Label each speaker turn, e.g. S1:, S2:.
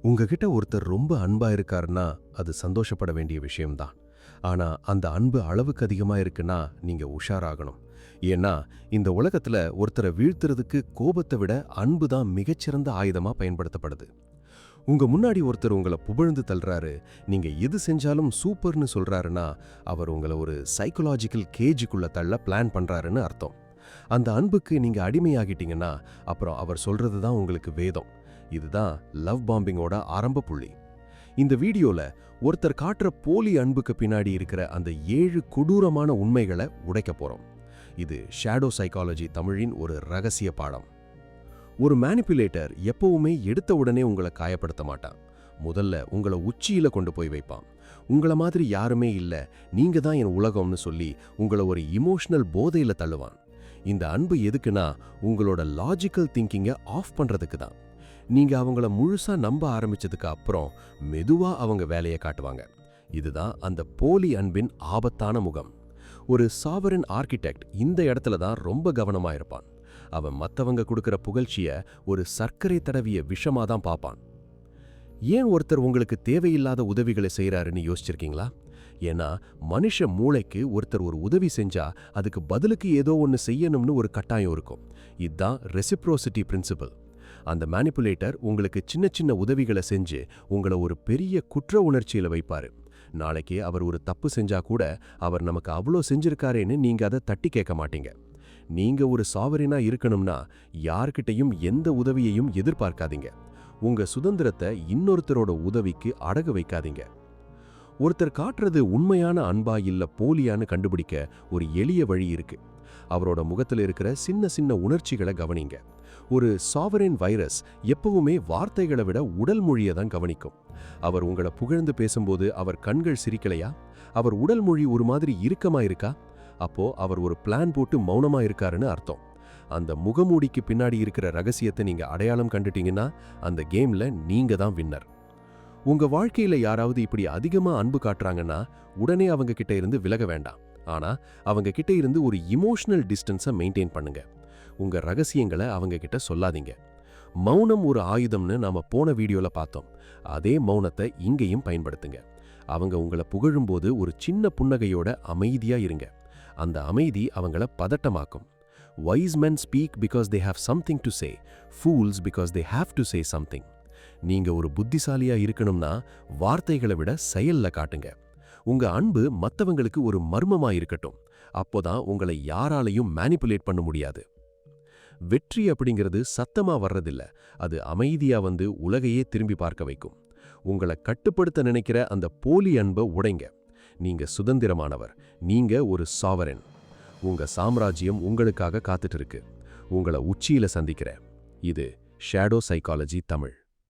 S1: உங்ககிட்ட ஒருத்தர் ரொம்ப அன்பா இருக்காருன்னா அது சந்தோஷப்பட வேண்டிய விஷயம்தான். ஆனா அந்த அன்பு அளவுக்கு அதிகமா இருக்குன்னா நீங்க உஷாராகணும். ஏன்னா இந்த உலகத்துல ஒருத்தரை வீழ்த்துறதுக்கு கோபத்தை விட அன்பு தான் மிகச்சிறந்த ஆயுதமா பயன்படுத்தப்படுது. உங்க முன்னாடி ஒருத்தர் உங்களை புகழ்ந்து தள்ளுறாரு, நீங்க எது செஞ்சாலும் சூப்பர்னு சொல்றாருன்னா அவர் உங்களை ஒரு சைக்கலாஜிக்கல் கேஜுக்குள்ள தள்ள பிளான் பண்றாருன்னு அர்த்தம். அந்த அன்புக்கு நீங்க அடிமையாகிட்டீங்கன்னா அப்புறம் அவர் சொல்றது தான் உங்களுக்கு வேதம். இதுதான் லவ் பாம்பிங்கோட ஆரம்ப புள்ளி. இந்த வீடியோல ஒருத்தர் காட்டுற போலி அன்புக்கு பின்னாடி இருக்கிற அந்த 7 கொடூரமான உண்மைகளை உடைக்க போறோம். இது ஷேடோ சைக்காலஜி தமிழின் ஒரு ரகசிய பாடம். ஒரு மேனிப்புலேட்டர் எப்பவுமே எடுத்த உடனே உங்களை காயப்படுத்த மாட்டான். முதல்ல உங்களை உச்சியில கொண்டு போய் வைப்பான். உங்கள மாதிரி யாருமே இல்ல, நீங்க தான் என் உலகம்னு சொல்லி உங்களை ஒரு இமோஷனல் போதையில தள்ளுவான். இந்த அன்பு எதுக்குன்னா உங்களோட லாஜிக்கல் திங்கிங்கை ஆஃப் பண்றதுக்கு தான். நீங்க அவங்கள முழுசா நம்ப ஆரம்பிச்சதுக்கு அப்புறம் மெதுவா அவங்க வேலையை காட்டுவாங்க. இதுதான் அந்த போலி அன்பின் ஆபத்தான முகம். ஒரு சாவரன் ஆர்கிடெக்ட் இந்த இடத்துல தான் ரொம்ப கவனமா இருப்பான். அவன் மத்தவங்க கொடுக்கிற புகழ்ச்சிய ஒரு சர்க்கரை தடவிய விஷமா தான் பார்ப்பான். ஏன் ஒருத்தர் உங்களுக்கு தேவையில்லாத உதவிகளை செய்யறாருன்னு யோசிச்சிருக்கீங்களா? ஏன்னா மனுஷ மூளைக்கு ஒருத்தர் ஒரு உதவி செஞ்சா அதுக்கு பதிலுக்கு ஏதோ ஒன்று செய்யணும்னு ஒரு கட்டாயம் இருக்கும். இதுதான் ரெசிப்ரோசிட்டி பிரின்சிபல். அந்த மேனிப்புலேட்டர் உங்களுக்கு சின்ன சின்ன உதவிகளை செஞ்சு உங்களை ஒரு பெரிய குற்ற உணர்ச்சியில வைப்பாரு. நாளைக்கு அவர் ஒரு தப்பு செஞ்சா கூட அவர் நமக்கு அவ்வளோ செஞ்சிருக்காரேன்னு நீங்க அதை தட்டி கேட்க மாட்டீங்க. நீங்க ஒரு சாவரினா இருக்கணும்னா யார்கிட்டையும் எந்த உதவியையும் எதிர்பார்க்காதீங்க. உங்க சுதந்திரத்தை இன்னொருத்தரோட உதவிக்கு அடகு வைக்காதீங்க. ஒருத்தர் காட்டுறது உண்மையான அன்பா இல்ல போலியான்னு கண்டுபிடிக்க ஒரு எளிய வழி இருக்கு. அவரோட முகத்தில் இருக்கிற சின்ன சின்ன உணர்ச்சிகளை கவனிங்க. ஒரு சாவரின் வைரஸ் எப்பவுமே வார்த்தைகளை விட உடல் மொழியை தான் கவனிக்கும். அவர் உங்களை புகழ்ந்து பேசும்போது அவர் கண்கள் சிரிக்கலையா? அவர் உடல் மொழி ஒரு மாதிரி இறுக்கமா இருக்கா? அப்போ அவர் ஒரு பிளான் போட்டு மௌனமா இருக்காருன்னு அர்த்தம். அந்த முகமூடிக்கு பின்னாடி இருக்கிற ரகசியத்தை நீங்க அடையாளம் கண்டுட்டீங்கன்னா அந்த கேம்ல நீங்க தான் வின்னர். உங்க வாழ்க்கையில யாராவது இப்படி அதிகமா அன்பு காட்டுறாங்கன்னா உடனே அவங்க கிட்ட இருந்து விலக வேண்டாம். ஆனா அவங்க கிட்ட இருந்து ஒரு இமோஷனல் டிஸ்டன்ஸை மெயின்டைன் பண்ணுங்க. உங்க ரகசியங்களை அவங்க கிட்ட சொல்லாதீங்க. மௌனம் ஒரு ஆயுதம்னு நாம போன வீடியோல பார்த்தோம். அதே மௌனத்தை இங்கேயும் பயன்படுத்துங்க. அவங்க உங்களை புகழும்போது ஒரு சின்ன புன்னகையோட அமைதியா இருங்க. அந்த அமைதி அவங்கள பதட்டமாக்கும். Wise men speak because they have something to say, fools because they have to say something. நீங்க ஒரு புத்திசாலியா இருக்கணும்னா வார்த்தைகளை விட செயல்ல காட்டுங்க. உங்க அன்பு மத்தவங்களுக்கு ஒரு மர்மமா இருக்கட்டும். அப்போதான் உங்களை யாராலையும் மேனிப்புலேட் பண்ண முடியாது. வெற்றி அப்படிங்கிறது சத்தமா வர்றதில்ல, அது அமைதியா வந்து உலகையே திரும்பி பார்க்க வைக்கும். உங்களை கட்டுப்படுத்த நினைக்கிற அந்த போலி அன்பை உடைங்க. நீங்க சுதந்திரமானவர். நீங்க ஒரு சாவரன். உங்க சாம்ராஜ்யம் உங்களுக்காக காத்துட்டு இருக்கு. உங்களை உச்சியில சந்திக்கிறேன். இது ஷேடோ சைக்காலஜி தமிழ்.